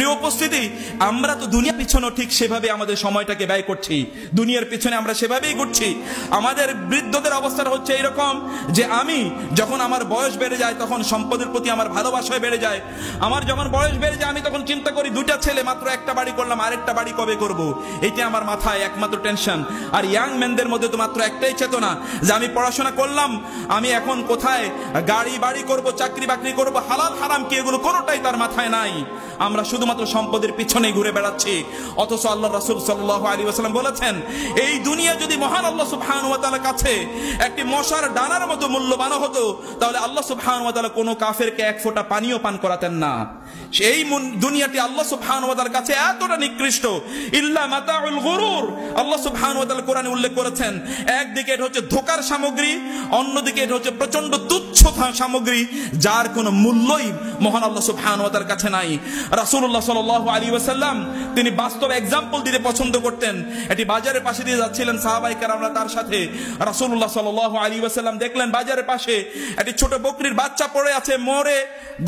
প্রিয় উপস্থিতি, আমরা তো দুনিয়ার পিছনে ঠিক সেভাবে আমাদের সময়টাকে ব্যয় করছি, দুনিয়ার পিছনে আমরা সেভাবেই ঘুরছি। আমাদের বৃদ্ধদের অবস্থাটা হচ্ছে এরকম যে আমি যখন আমার বয়স বেড়ে যায় তখন সম্পদের প্রতি আমার ভালোবাসায় বেড়ে যায়। আমার যখন বয়স বেড়ে যায় আমি তখন চিন্তা করি দুইটা ছেলে, মাত্র একটা বাড়ি করলাম, আরেকটা বাড়ি কবে করব, এইটা আমার মাথায় একমাত্র টেনশন। আর ইয়াং ম্যানদের মধ্যে তো মাত্র একটাই চেতনা যে আমি পড়াশোনা করলাম, আমি এখন কোথায় গাড়ি বাড়ি করব, চাকরি বাকরি করব, হালাল হারাম কি এগুলো কোনোটাই তার মাথায় নাই। আমরা শুধুমাত্র সম্পদের পিছনেই ঘুরে বেড়াচ্ছি। অথচ আল্লাহ রাসূল সাল্লাল্লাহু আলাইহি ওয়াসাল্লাম বলেছেন, এই দুনিয়া যদি মহান আল্লাহ সুবহানাহু ওয়া তাআলার কাছে একটি মশার ডানার মতো মূল্যবান হতো, তাহলে আল্লাহ সুবহানাহু ওয়া তাআলা কোনো কাফেরকে এক ফোঁটা পানিও পান করাতেন না। সেই দুনিয়াটি আল্লাহ সুবহানাহু ওয়া তাআলার কাছে এতটা নিকৃষ্ট, ইল্লা মাতাউল গুরুর। আল্লাহ সুবহানাহু ওয়া তাআলা কোরআনে উল্লেখ করেছেন, একদিকে এটা হচ্ছে ধোঁকার সামগ্রী, অন্যদিকে এটা হচ্ছে প্রচন্ড তুচ্ছ সামগ্রী, যার কোনো মূল্যই মহান আল্লাহ সুবহানাহু ওয়া তাআলার কাছে নাই। রাসূলুল্লাহ সাল্লাল্লাহু আলাইহি ওয়াসাল্লাম তিনি বাস্তব এক্সাম্পল দিতে পছন্দ করতেন। এটি বাজারের পাশে দিয়ে যাচ্ছিলেন সাহাবায়ে কেরামরা, তার সাথে রাসূলুল্লাহ সাল্লাল্লাহু আলাইহি ওয়াসাল্লাম দেখলেন বাজারের পাশে একটি ছোট বকরির বাচ্চা পড়ে আছে, মরে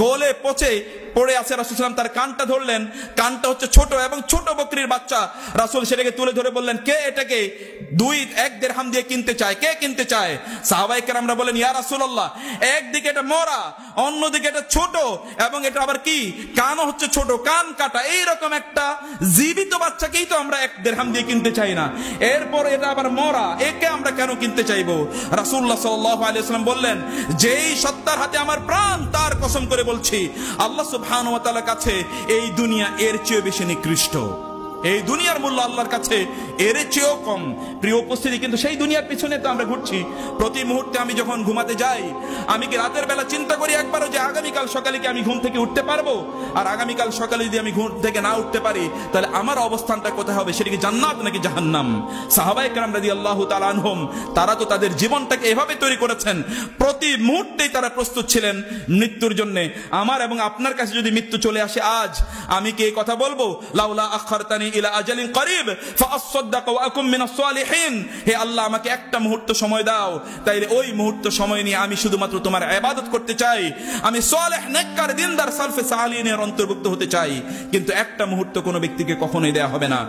গলে পচে পড়ে আছে। রাসূল সাল্লাল্লাহু আলাইহি ওয়াসাল্লাম তার কানটা ধরলেন, কানটা হচ্ছে ছোট এবং ছোট বকরির বাচ্চা। রাসূল সেটাকে তুলে ধরে বললেন, কে এটাকে 2-1 দিরহাম দিয়ে কিনতে চায়, কে কিনতে চায়? সাহাবায়ে কেরামরা বলেন, ইয়া রাসূলুল্লাহ, একদিকে এটা মরা, অন্যদিকে এটা ছোট, এবং এটা আবার কি কানও হচ্ছে ছোট, কান কাটা, এইরকম একটা জীবিত বাচ্চাকেই তো আমরা 1 দিরহাম দিয়ে কিনতে চাই না, এরপর এটা আবার মরা, একে আমরা কেন কিনতে চাইবো? রাসূলুল্লাহ সাল্লাল্লাহু আলাইহি ওয়াসাল্লাম বললেন, যেই সত্তার হাতে আমার প্রাণ, তার কসম করে বলছি, আল্লাহ সুবহানাহু ওয়া তাআলার কাছে এই দুনিয়া এর চেয়ে বেশি নিকৃষ্ট। এই দুনিয়ার মূল্য আল্লাহর কাছে এর চেয়েও কম। প্রিয় উপস্থিতি, কিন্তু সেই দুনিয়ার পিছনে তো আমরা ঘুরছি। প্রতি মুহূর্তে আমি যখন ঘুমাতে যাই, আমি কি রাতের বেলা চিন্তা করি একবারও যে আগামীকাল সকালে কি আমি ঘুম থেকে উঠতে পারবো? আর আগামীকাল সকালে যদি আমি ঘুম থেকে না উঠতে পারি, তাহলে আমার অবস্থানটা কোথায় হবে? সেটা কি জান্নাত নাকি জাহান্নাম? সাহাবায়ে কেরাম রাদিয়াল্লাহু তাআলা আনহুম তারা তো তাদের জীবনটাকে এভাবে তৈরি করেছেন, প্রতি মুহূর্তেই তারা প্রস্তুত ছিলেন মৃত্যুর জন্য। আমার এবং আপনার কাছে যদি মৃত্যু চলে আসে আজ, আমি কি এই কথা বলবো, লাউলা আখারতানি ইলা আজালিন করিব ফাআসসাদদাক ওয়া আকুম মিনাস সালিহিন, হে আল্লাহ আমাকে একটা মুহূর্ত সময় দাও, তাইলে ওই মুহূর্ত সময় নিয়ে আমি শুধুমাত্র তোমার ইবাদত করতে চাই, আমি সালেহ নেককার দিনদার সালফে সালিহিনের অন্তর্ভুক্ত হতে চাই। কিন্তু একটা মুহূর্ত কোনো ব্যক্তিকে কখনোই দেয়া হবে না।